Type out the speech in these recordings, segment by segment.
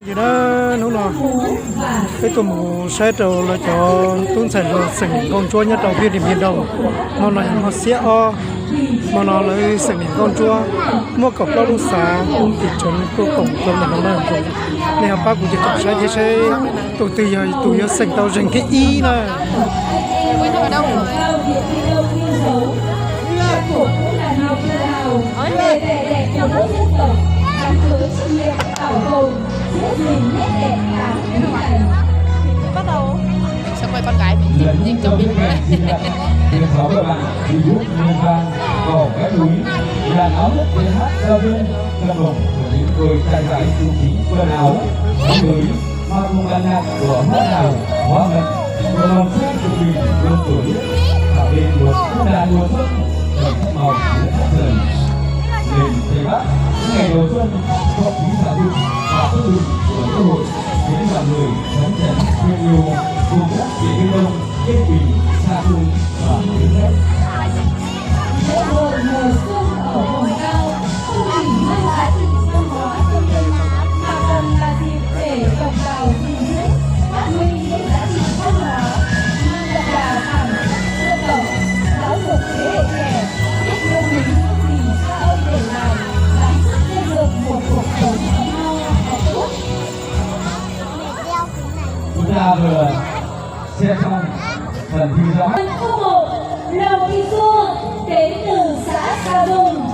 Vậy đó nó là cái tụi mù xe trâu là cho tuôn sản rồi sừng con chua nhất đầu tiên thì miền đầu mà nó nó sẽ o mà nó lấy sừng con chua mua cọc lao đu xà thì chuẩn cô cổng con là nó làm rồi nên học bác cũng chỉ cọc xe thế xe tụi giờ sừng tàu rình cái y này quên ở đâu rồi bắt đầu mình sẽ quay con gái mình nhìn cho mình với Điện thoại các bạn thì giúp liên vang cổ cái núi là áo để hát giao viên lâm đồng của những người trai giải chú trí quần áo người mang cùng ban nhạc của hát nào hóa mệnh của lòng xuân của mình luôn tuổi tạo nên một quốc đàn mùa xuân đầy sắc màu của các đời nền tây bắc ngày đầu xuân cho quý giả dụng và sức lực của lễ hội khiến mọi người sống chấn thương yêu cùng các vị thiên đông yên bình xa chung và tiếng rét. Lễ hội mùa xuân ở vùng cao không chỉ mang giá trị văn hóa tâm linh mà còn là dịp để đồng bào gìn giữ phát huy những giá trị văn hóa mang đậm đà bản sắc dân tộc, giáo dục thế hệ trẻ biết yêu quý những gì cha ông để lại, gắn sức xây dựng một cuộc sống ấm no hạnh phúc. Chúng ta vừa xem xong phần thi rõ. Không một Lầu Thị Xua đến từ xã Sa Dung.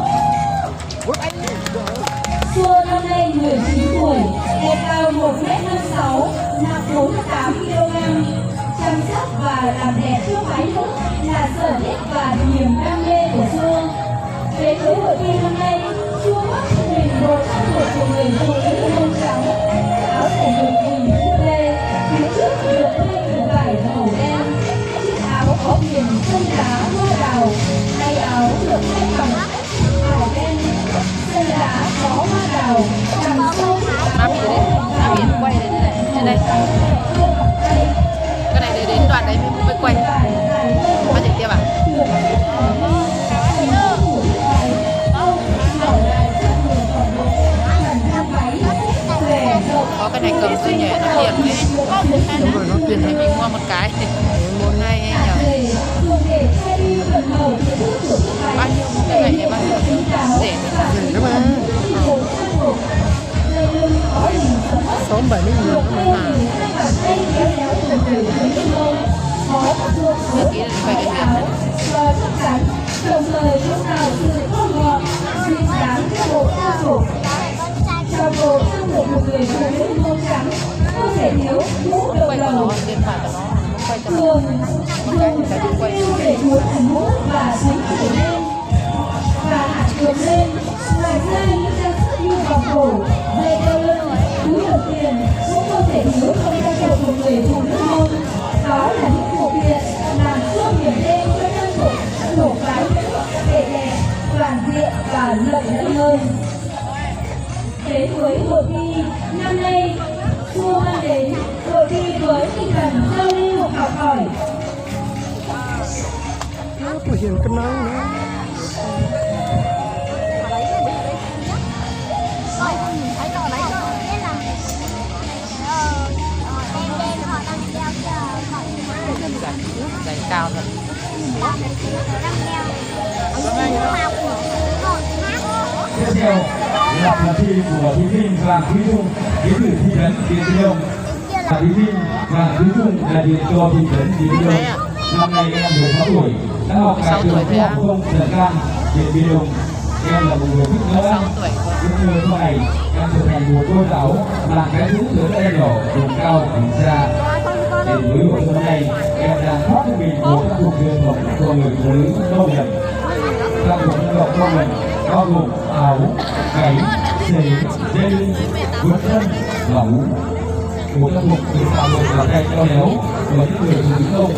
Xua năm nay 19 tuổi, thể cao 1m56, nặng 48 kg. Chăm sóc và làm đẹp cho phái nữ là sở thích và niềm đam mê của Xua. Đến với hội thi năm nay, Xua khoác trên mình một trang phục của người phụ nữ mông trắng, áo thể dục hình chữ V, phía trước được may từ vải màu đen. Chiếc áo có viền chân đá hoa đào, tay áo được may bằng vải đen, chân đá có hoa đào, đằng sau má biển quay đến đây cái này để đến đoạn đấy mới quay bắt trực tiếp à có cái này cầm dây nhẹ nó tiền đấy đúng rồi nó tiền thì mình mua một cái một hai em nhờ bao nhiêu cái này này bao nhiêu rẻ thế mà 6-70 nghìn cái ký là quay cái tiền đồng thời lúc nào sự thơm ngọt duyên dáng cho bộ gia chủ cho bộ trang phục một người phụ nữ mông trắng không thể thiếu mũ đầu quay của đầu nó tiền phải của nó quay cho nó thường yêu để muốn thành mũ và tránh trở lên và hạt đường lên ngoài ra những trang sức như vòng cổ dây đeo lưng túi đồng tiền cũng không thể thiếu trong trang phục của người phụ nữ mông. Đó là những phụ kiện làm cho điểm đen cho trang phục nổi bật để đẹp toàn diện và lợi lẫn hơn. Đến với hội thi năm nay, Xua mang đến hội thi với tinh thần giao lưu học hỏi. nó thể hiện cái nắng nữa giày cao thật Tiếp theo là phần thi của thí sinh Vàng Thúy Dung đến từ thị trấn Điện Biên Đông. Và thí sinh Vàng Thúy Dung là điện cho thị trấn Điện Biên Đông. Năm nay em 16 tuổi, đã học tại trường Trung học phổ thông Trần Can, Điện Biên Đông. Em là một người thích nấu ăn. Cũng như sau này, em trở thành một cô giáo làm cái thứ lớn em nhỏ, vùng cao, vùng xa. Đến với hội hôm nay, em đang khoác cho mình một trang phục truyền thống của người phụ nữ nông nghiệp. Trang phục dân tộc của mình bao gồm áo, váy, giày, dây lưng, quần thân, mẫu. Một trang phục được tạo được là tay khéo léo của những người phụ nữ nông.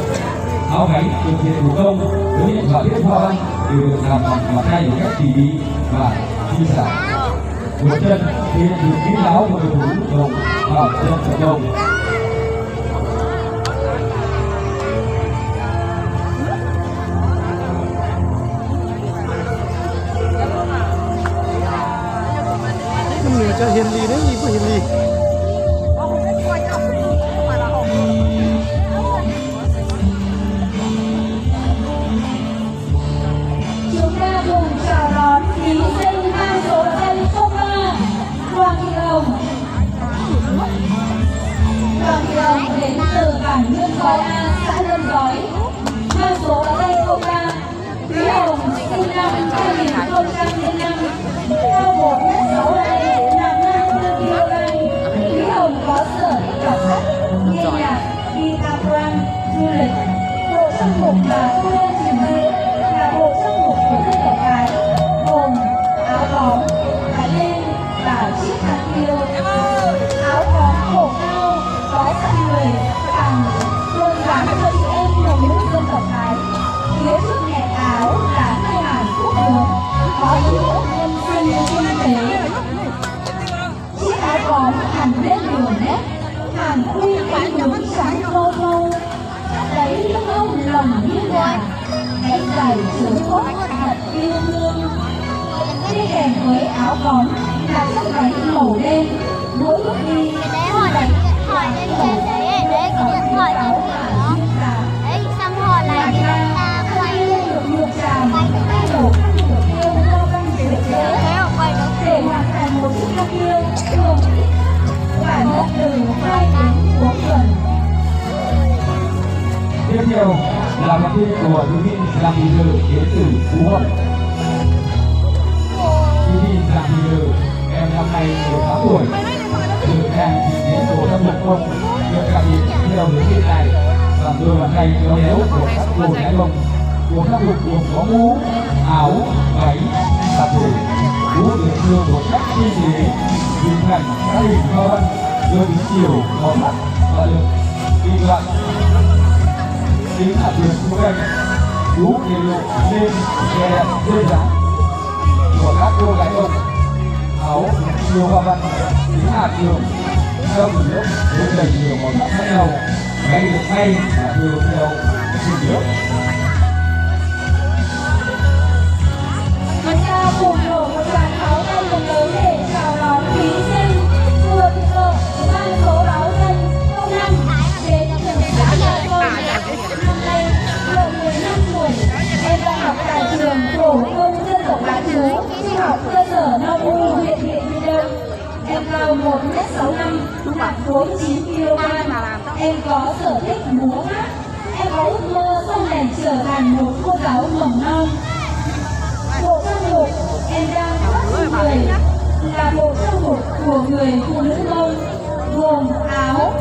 Áo váy được dệt thủ công với những họa tiết hoa văn đều được làm bằng bàn tay một cách tỉ mỉ và chi xảo. Quần chân thì được kín đáo của người phụ nữ nông vào chân cộng đồng. người cho hiền lì đấy gì của hiền lì bản Lương Gói A, xã Lương Gói. Mang số báo danh 03 Quý Hồng sinh năm 2005, cao 1m62, nặng 54 kg. Quý Hồng có sở thích đọc sách, nghe nhạc, đi tham quan, du lịch. Bộ trang phục mà cô đơn tìm thấy là bộ trang phục của dân tộc Thái, gồm áo bóm, cái lên và chiếc khăn tiêu. Áo bóm cổ cao có thân người cằm, luôn gắn cho chị em phụ nữ dân tộc Thái. Phía trước nẹp áo là hai hàng cúc đường có chữ nhân sinh kinh tế. Chiếc áo bóm hẳn lên đường nét, hàng quy cái hướng trắng vô vô. Lấy lông lồng như gà, cái giày chứa cốt thật yêu thương. Đi kèm với áo bóm là chiếc váy màu đen, mỗi bước đi hỏi này đấy có điện thoại gì đó đấy xong hỏi này thì ta quay được tràm thay đổi được yêu vô văn sửa chữa để hoàn thành một chiếc khăn yêu thường phải mất từ 2 đến 4 tuần. Tiếp theo là phần thi của thí sinh làm thị lự đến từ Phú Hậu. Thí sinh làm thị lự em năm nay 16 tuổi, từ hàng thì đến bộ trang phục không được cảm nhận theo hướng hiện tại và đôi bàn tay kéo léo của các cô gái bông. Bộ trang phục gồm có mũ, áo, váy, tạp dề. Mũ được thêu một cách tinh tế, hình thành các hình hoa văn, đôi kính chiều, màu sắc và được ghi đoạn. Tính hạt đường xung quanh, mũ đều lộ lên vẻ đẹp dễ dàng của các cô gái bông. Áo nhiều hoa văn, tính hạt đường theo từng lớp với đầy nhiều màu sắc khác nhau. Váy được may và thêu theo từng lớp. Chúng ta cùng nổ một tràng pháo tay thật lớn để chào đón thí sinh vừa thị lợ mang số báo danh 05 đến trường xã Nhà Thôn. Năm nay Lợ 15 tuổi, em đang học tại trường phổ thông dân tộc bán trú, trung học cơ sở Nông U, huyện Điện Biên Đông. Em cao 1m65, nặng 49 kg. Em có sở thích múa hát. Em có ước mơ sau này trở thành một cô giáo mầm non. Bộ trang phục em đang khoác trên người là bộ trang phục của người phụ nữ Mông, gồm áo,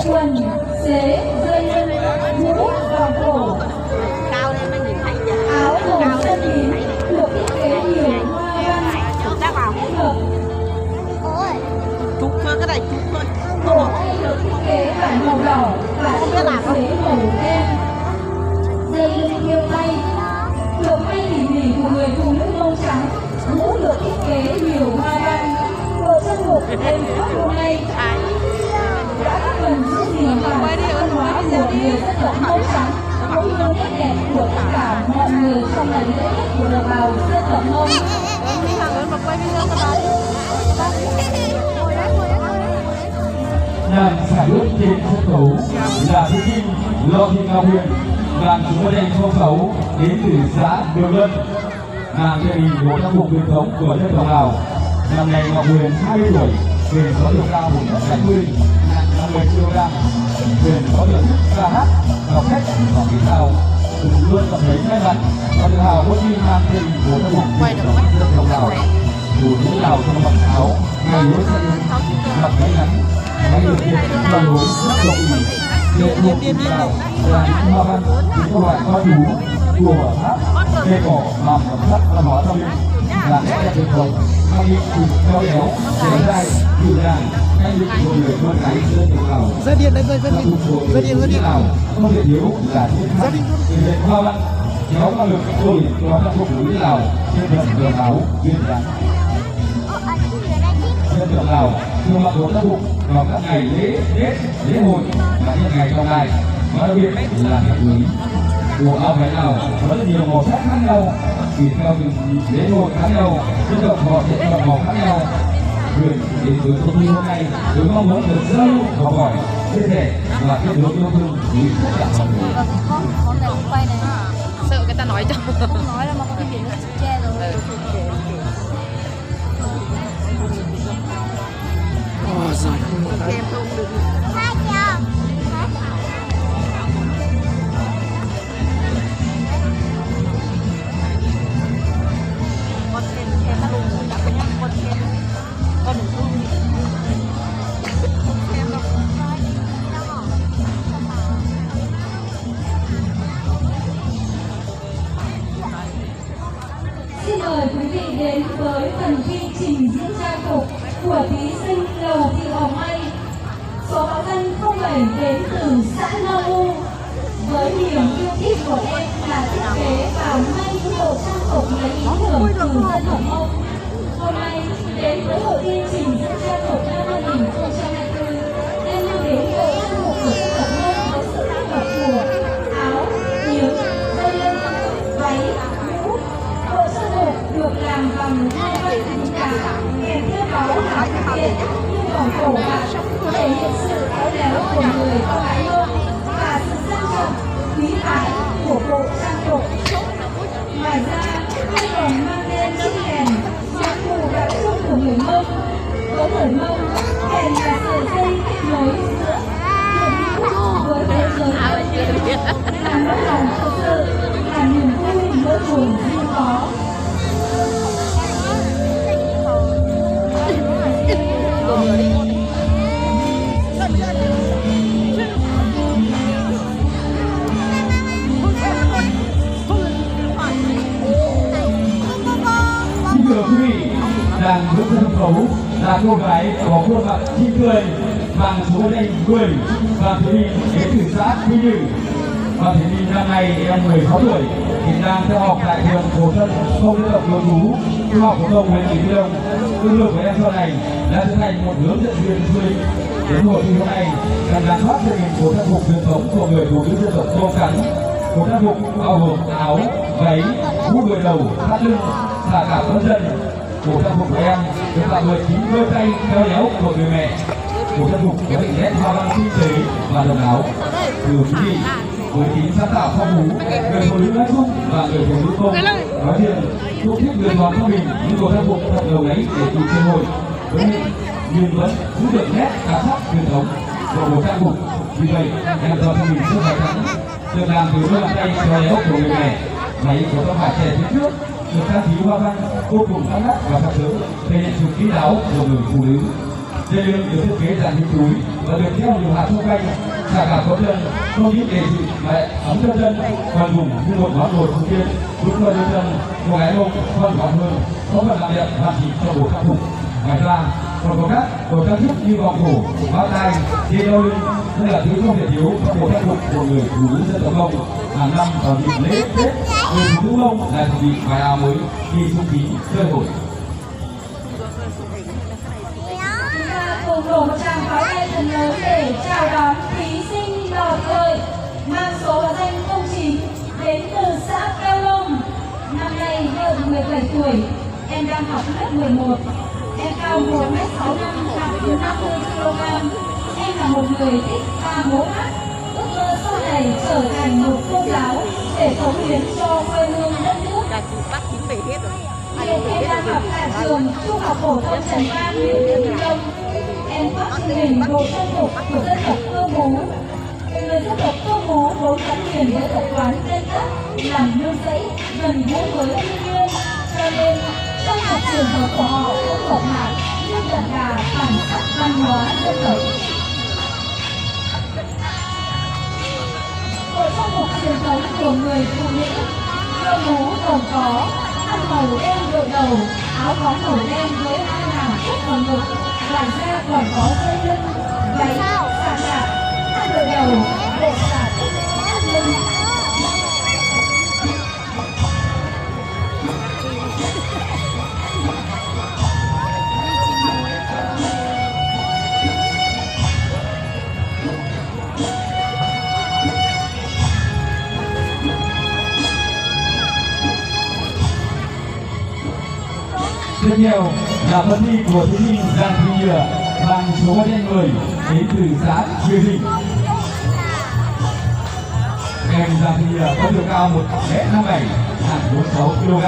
quần, xế, dây lưng, mũ, vòng cổ. Áo màu xanh tím được thiết kế nhiều hoa văn kết hợp. Cổ tay được thiết kế vải màu đỏ và xế màu đen. Dây lưng thêu tay được may tỉ mỉ của người phụ nữ Mông trắng. Mũ được thiết kế nhiều hoa văn. Bộ trang phục em khoác hôm nay đã góp phần giữ gìn bản sắc văn hóa của người dân tộc Mông trắng, cũng như nét đẹp của tất cả mọi người trong ngày lễ Tết của đồng bào dân tộc Mông. Nàng xả nước trên sân khấu là thí sinh Lô Thị Ngọc Huyền, nàng chủ môn đen 06 đến từ xã Đường Lân. Nàng gia đình bộ trang phục truyền thống của dân tộc Lào. Năm nay Ngọc Huyền 20 tuổi, Huyền có chiều cao 1m70, nặng 50 kg. Huyền có biểu thức ca hát, đọc sách và kỹ xào. Luôn cảm thấy may mắn và tự hào mỗi khi mang trên bộ trang phục truyền thống dân tộc Lào. Dù nữ Lào trong mặc áo, ngày lúa xanh, mặc váy ngắn, váy được tiền vào lối rất độc ý. Lệ thuộc tiền Lào là những hoa văn, những loại hoa chú, chùa, tháp, cây cỏ làm phẩm sắc văn hóa tâm linh, là nét đẹp truyền thống, mang những sự khéo léo, dẻo dai, dịu dàng, ngay những của người con gái dân tộc Lào. Ra điện đây, ra điện, ra điện, ra điện. Lào không thể thiếu là chiếc hát, thể hiện hoa văn, kéo năng lực tôi cho các phụ nữ Lào trên phần đường áo duyên dáng. Dân tộc Lào thường mặc bộ trang phục vào các ngày lễ Tết, lễ hội và những ngày trọng đại, và đặc biệt là ngày cưới. Bộ áo váy Lào có rất nhiều màu sắc khác nhau, tùy theo từng lễ hội khác nhau, dân tộc họ sẽ chọn màu khác nhau. Huyền đến với cuộc thi hôm nay với mong muốn được giao lưu, học hỏi, chia sẻ và kết nối yêu thương với tất cả mọi người. Sợ người ta nói cho. Không nói là mà có cái biển nó che rồi. Rồi. Em không được. 7 đến từ xã Na U. Với niềm yêu thích của em là thiết kế và may những bộ trang phục lấy ý tưởng từ dân tộc Mông. Hôm nay đến với hội tuyên trình diễn trang phục năm 2024, em mang đến bộ trang phục của dân tộc Mông với sự kết hợp của áo, yếm, dây lưng, váy, mũ. Bộ trang phục được làm bằng hai vân tình cảm kèm theo áo là đặc biệt như vòng cổ bạc, thể hiện sự khéo léo của người con gái Mông và sự sang trọng, quý phái của bộ trang phục. Ngoài ra, em còn mang lên chiếc kèn nhạc cụ đặc trưng của người Mông. Với người Mông, kèn là sợi dây kết nối giữa hiện hữu với thế giới bên kia, làm nỗi lòng thật sự, là niềm vui nỗi buồn riêng có. Xin thưa quý vị, đang bước sân khấu là cô gái có khuôn mặt xinh cười mang số danh 10 và Thủy Linh đến từ xã Quy Nhử. Và Thủy Linh năm nay em 16 tuổi, hiện đang theo học tại trường phổ thông không dân tộc nội trú trung học phổ thông huyện Bình Đông. Ước mơ của em sau này là trở thành một hướng dẫn viên du lịch. Đến hội thi hôm nay, em đang khoác trên mình bộ trang phục truyền thống của người phụ nữ dân tộc Mông Trắng. Bộ trang phục bao gồm áo, váy, mũ đội đầu, thắt lưng, xà cả vân dân. Bộ trang phục của em được tạo bởi chính đôi tay khéo léo của người mẹ. Bộ trang phục có hình nét hoa văn tinh tế và độc đáo. Thưa quý vị, với tính sáng tạo phong phú, người phụ nữ nói chung và người phụ nữ Mông nói riêng cũng thích lựa chọn cho mình những bộ trang phục thật đầu ấy để kịp cơ hội với mình, nhưng vẫn giữ được nét đặc sắc truyền thống của bộ trang phục. Vì vậy, em chọn cho mình chiếc váy trắng được làm từ đôi bàn tay khéo léo của người mẹ. Váy của tóc vải trẻ phía trước được trang trí hoa văn vô cùng sắc nét và sặc sỡ, thể hiện sự kín đáo của người phụ nữ. Dây lưng được thiết kế dạng hình túi và được treo nhiều hạt xung quanh. Cả cả có chân không ít để sự mà ấm cho chân, còn dùng như một món đồ thường xuyên giúp cho chân cô gái Mông còn gọn hơn, có phần làm đẹp hoàn chỉnh cho bộ trang phục. Ngoài ra còn có các đồ trang sức như vòng cổ, bao tay, dây đeo lưng, đây là thứ không thể thiếu trong bộ trang phục của người phụ nữ dân tộc Mông. Hàng năm vào dịp lễ Tết, người phụ nữ Mông lại chuẩn bị vài áo mới khi không khí chơi hội. Cùng đổ một tràng pháo tay thật lớn để chào đón thí sinh lọt lời mang số danh 09 đến từ xã Keo Long. Năm nay hơn 17 tuổi, em đang học lớp 11. Em cao 1m65, nặng từ 50 kg. Em là một người thích ca múa hát, ước mơ sau này trở thành một cô giáo để cống hiến cho quê hương đất nước. Hiện em đang học tại trường Trung học phổ thông Trần Văn, huyện Bình Đông. Em khoác trên mình bộ trang phục của dân tộc Cơ Mú. Người dân tộc Cơ Mú vốn gắn liền với tập quán canh tác, làm nương rẫy, gần gũi với thiên nhiên, cho nên trang phục truyền thống của họ cũng độc hại nhưng đậm đà bản sắc văn hóa dân tộc. Bộ trang phục truyền thống của người phụ nữ Cơ Mú gồm có khăn màu đen đội đầu, áo có màu đen với hai hàng cúc vào ngực. Ngoài ra còn có dây lưng, váy, xà cạp, khăn đội đầu, bộ xà thắt lưng. Tiếp theo là phần thi của thí sinh Giang Thị Nhựa bằng số danh 10 đến từ xã Quy Nhử. Em Giang Thị Nhựa có chiều cao 1m57, nặng 46 kg.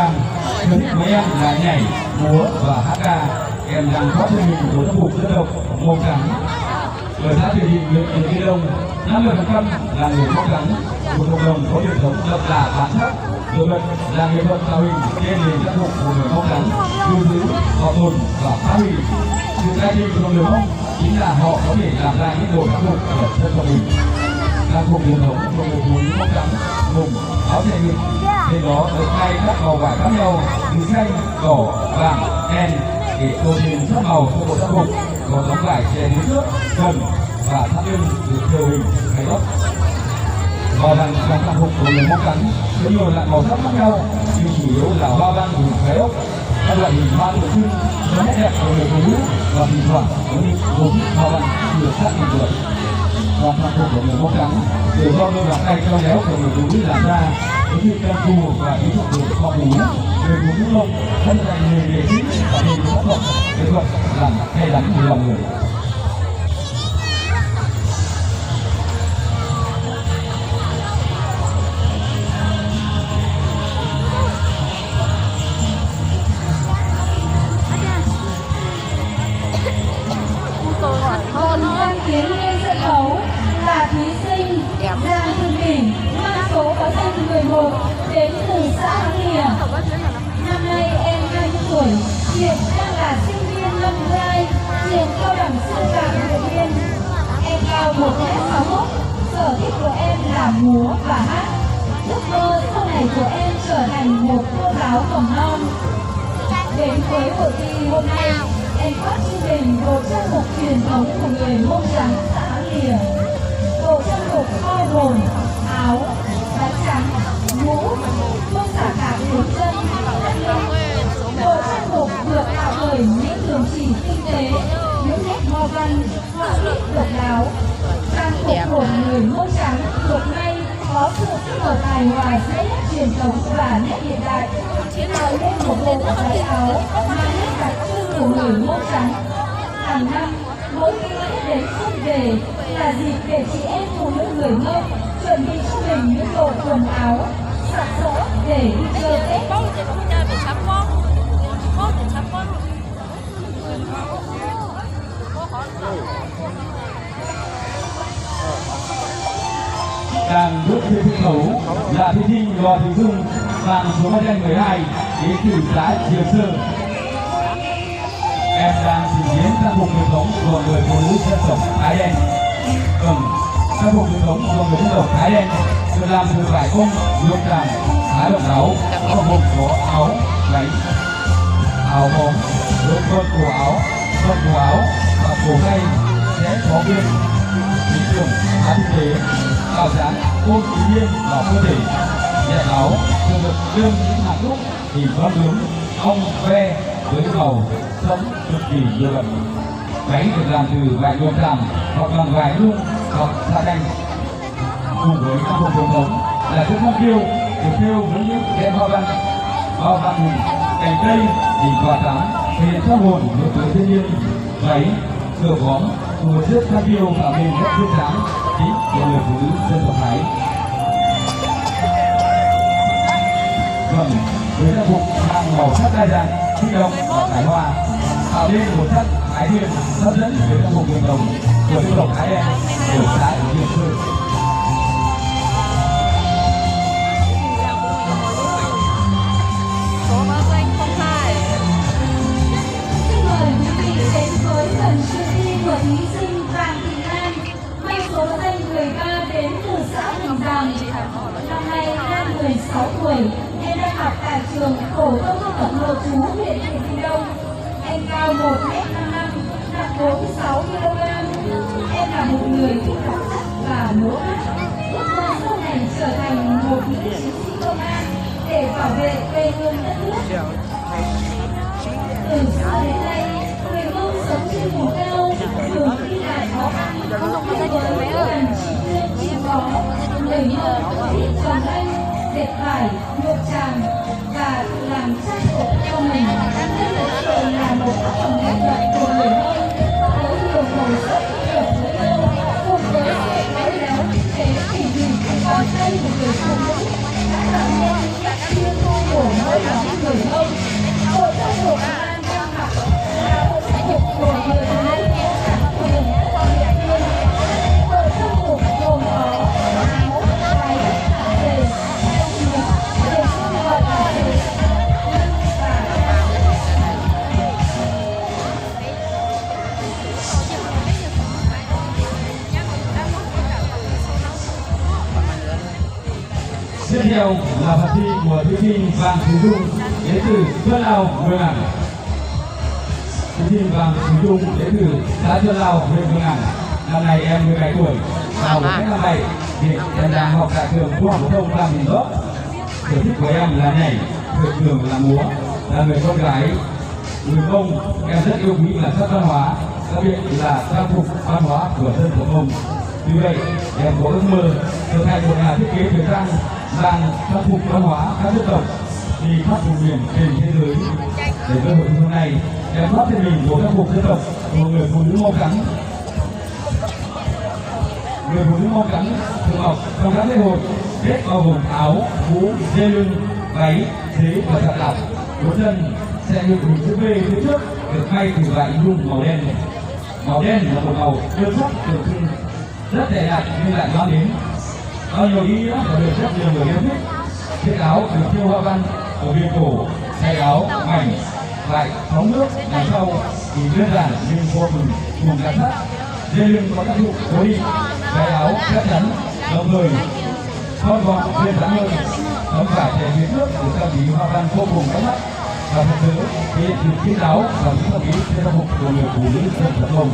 Sở thích của em là nhảy, múa và hát ca. Em đang khoác trên mình bộ trang phục dân tộc Mông Trắng. Ở xã Thủy Đình, huyện Yên Kỳ Đông, 50% là người Mông Trắng. Một cộng đồng có truyền thống đậm đà bản sắc. Nổi bật là nghệ thuật tạo hình trên nền trang phục của người Mông Trắng, lưu giữ, bảo tồn và phát huy. Sự giá trị của người Mông chính là họ có thể làm ra những đồ trang phục của dân tộc mình. Trang phục truyền thống của người phụ nữ Mông Trắng gồm áo thể ngực, trên đó được thay các màu vải khác nhau như xanh, đỏ, vàng, đen để tô thêm sắc màu cho bộ trang phục. Có tấm vải che phía trước, gần và và thắt lưng được thêu hình gai góc. Hoa văn trong trang phục của người Mông Trắng có nhiều loại màu sắc khác nhau, nhưng chủ yếu là hoa văn hình gai ốc. Các loại hình hoa tượng trưng cho nét đẹp của người phụ nữ và thỉnh thoảng có những gốm hoa văn được sắc hình vượt. Trong trang phục của người Mông Trắng đều do đôi bàn tay khéo léo của người phụ nữ làm ra, có sự cân cù và ý thức được phong phú. Người phụ nữ Mông thân cạnh nghề nghệ sĩ và nghề pháp thuật nghệ thuật làm hay đánh lòng người. Còn đăng kiến lên sân khấu là thí sinh Giang Phương Bình, mang số báo danh 11 đến từ xã Thắng Lìa. Năm nay em 20 tuổi, hiện đang là sinh viên năm 2 trường cao đẳng sư phạm Điện Biên. Em cao 1m61, sở thích của em là múa và hát. Ước mơ sau này của em trở thành một cô giáo mầm non. Đến với hội thi hôm nay, em khoác trên mình bộ trang phục truyền thống của người Mông Trắng xã Thắng Lìa. Bộ trang phục bao gồm áo, váy trắng, mũ, không xả cả cổ chân, bộ trang phục được tạo bởi những đường chỉ tinh tế, những nét hoa văn, họa tiết độc đáo. Trang phục của người Mông Trắng thuộc nay có sự kết hợp hài hòa giữa nét truyền thống và nét hiện đại, tạo nên một bộ váy áo mang nét đặc trưng của người Mông Trắng. Hàng năm, mỗi khi Tết đến xuân về là dịp để chị em phụ nữ người Mông chuẩn bị cho mình những bộ quần áo sặc sỡ để đi chơi Tết. Đang bước trên sân khấu là thí sinh Lò Thị Dung mang số báo danh 12 đến từ xã Triềng Sơn. Em đang trình diễn trang phục truyền thống của người phụ nữ dân tộc Thái Đen. Trang phục truyền thống của người dân tộc Thái Đen được làm từ vải bông, nhuộm tràm, khá độc đáo, có gồm có áo, váy, áo bóng, đôi con cổ áo, con cổ áo và cổ tay sẽ có viên, lý tưởng, khá thực tế, tạo dáng ôm ý nhiên vào cơ thể. Nhẹ áo thường được đương những hạt đúc hình con bướm, ong, ve với màu sống cực kỳ nổi bật. Váy được làm từ vải nhuộm tràm hoặc bằng vải lung hoặc sa đanh. Cùng với trang phục truyền thống là chiếc khăn phiêu được thêu với những nét hoa văn hình cành cây, hình quả trắng, thể hiện tâm hồn hướng tới thiên nhiên. Váy được góm cùng một chiếc khăn phiêu tạo nên nét duyên dáng chính của người phụ nữ dân tộc Thái. Với trang phục mang màu sắc đa dạng, kích động và trải hoa, tạo nên một sắc thái nguyên hấp dẫn với trang phục truyền thống của dân tộc Thái Đen ở xã Triềng Sơn. Xin mời quý vị đến với phần dự thi của thí sinh Vàng Thị Lan, mang số báo danh 13 đến từ xã Bình Giàng. Năm nay đang 16 tuổi, em đang học tại trường phổ thông dân tộc nội trú huyện Điện Biên Đông. Em cao 1m55, nặng 46 kg. Em là một người thích đọc sách và múa hát. Ước mơ sau này trở thành một nữ chiến sĩ công an để bảo vệ quê hương đất nước. Từ xưa đến nay, người Mông sống trên vùng cao, thường đi lại khó khăn, không biết với gần chỉ riêng chỉ có người Mông biết trồng anh, dệt vải, nhuộm tràm và tự làm trang phục cho mình. Đây thực sự là một tác phẩm nghệ thuật của người Mông với nhiều màu sắc kết hợp với nhau, cùng với sự khéo léo tinh tế tỉ mỉ của con tay của người phụ nữ đã tạo nên những nét riêng của mỗi nhóm người Mông. Bộ trang phục đang mặc là bộ trang phục của người phụ nữ đặc quyền của Điện Biên. Bộ trang phục gồm có áo, váy, dệt, được xưng gọi là dệt, Tiếp theo là phần thi của thí sinh Vàng Thị Dung đến từ Xuân Lao, Mường Ảng. Thí sinh Vàng Thị Dung đến từ xã Xuân Lao, huyện Mường Ảng. năm nay em 17 tuổi. Vào một cái năm này thì em đang học tại trường Trung học phổ thông Lam Đình Gốc. Sở thích của em là nhảy, sở trường là múa. Là người con gái người Mông, em rất yêu quý bản sắc văn hóa, đặc biệt là trang phục văn hóa của dân tộc Mông. Vì vậy, em có ước mơ trở thành một nhà thiết kế thời trang mang trang phục văn hóa các dân tộc đi khắp vùng miền trên thế giới. Để cơ hội hôm nay, em khoác trên mình một trang phục dân tộc của người phụ nữ Mông Trắng. Người phụ nữ Mông Trắng thường mặc trong các lễ hội Tết bao gồm áo, mũ, dây lưng, váy, dế và giặt lọc. Đôi chân sẽ được hình chữ V phía trước được may từ vải nhung màu đen. Màu đen là một màu đơn sắc tượng trưng rất đẹp đẽ nhưng lại mang đến bao nhiêu ý nghĩa và được rất nhiều người yêu thích. Chiếc áo được thêu hoa văn ở viền cổ, tay áo mảnh lại sóng nước đằng sau thì đơn giản nhưng vô cùng cùng đặc sắc. Dây lưng có tác dụng cố định, tay áo chắc chắn, đồng thời thon gọn đơn giản hơn. Tấm vải để phía trước được trang trí hoa văn vô cùng bắt mắt và thật sự thì chiếc áo và những phong ý trang phục của người phụ nữ dân tộc Mông.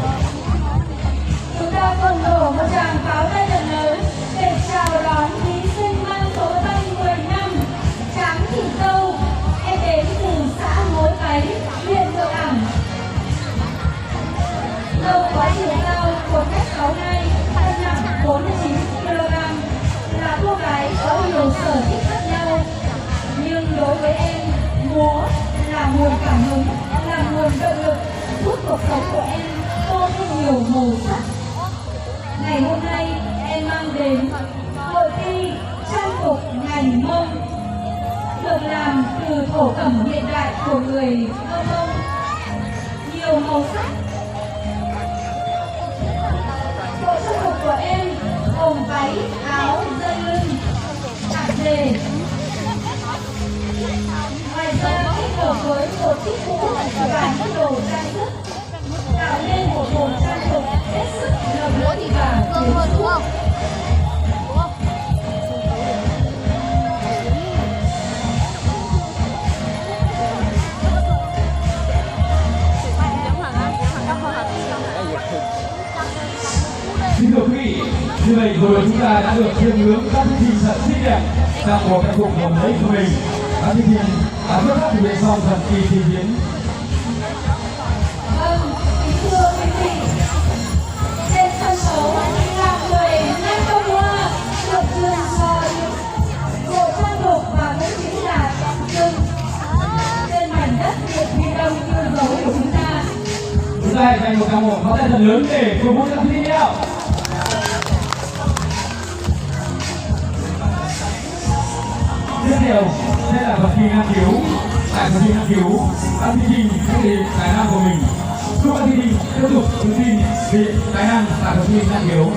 Chúng ta cùng nổ một tràng pháo tay thật lớn để chào đón thí sinh mang số tay 10 năm Tráng Thị Dâu. Em đến từ xã Mối Cái, huyện Thượng Ảng. Dâu có chiều cao 1m62, cân nặng 49 kg. Là cô gái có nhiều sở thích khác nhau, nhưng đối với em, múa là nguồn cảm hứng, là nguồn động lực giúp cuộc sống của em tô thêm nhiều màu sắc. Ngày hôm nay em mang đến hội thi trang phục ngành Mông được làm từ thổ cẩm hiện đại của người Mông, nhiều màu sắc. Bộ trang phục của em gồm váy, áo, dây lưng, tạp dề. Ngoài ra kết hợp với một chiếc mũ và những đồ trang sức tạo nên một bộ trang phục hết sức lộng lẫy và quyến rũ. Xin thưa quý vị, như vậy rồi chúng ta đã được chiêm ngưỡng các thí sinh thật xinh đẹp trong bộ trang phục lộng lẫy của mình. Các thí sinh đã xuất sắc thực hiện xong phần thi trình diễn. Vâng, kính thưa quý vị, trên sân khấu là 10 năm công hoa được truyền soi bộ trang phục và cũng chính là rừng trên mảnh đất Điện Biên Đông yêu dấu của chúng ta. Chúng ta hãy dành một tràng pháo tay thật lớn để cổ vũ các thí sinh nhau. Tiếp theo sẽ là phần thi năng khiếu. Tại phần thi năng khiếu, các thí sinh sẽ thể hiện tài năng của mình. Chúc các thí sinh tiếp tục tự tin về tài năng tại phần thi năng khiếu.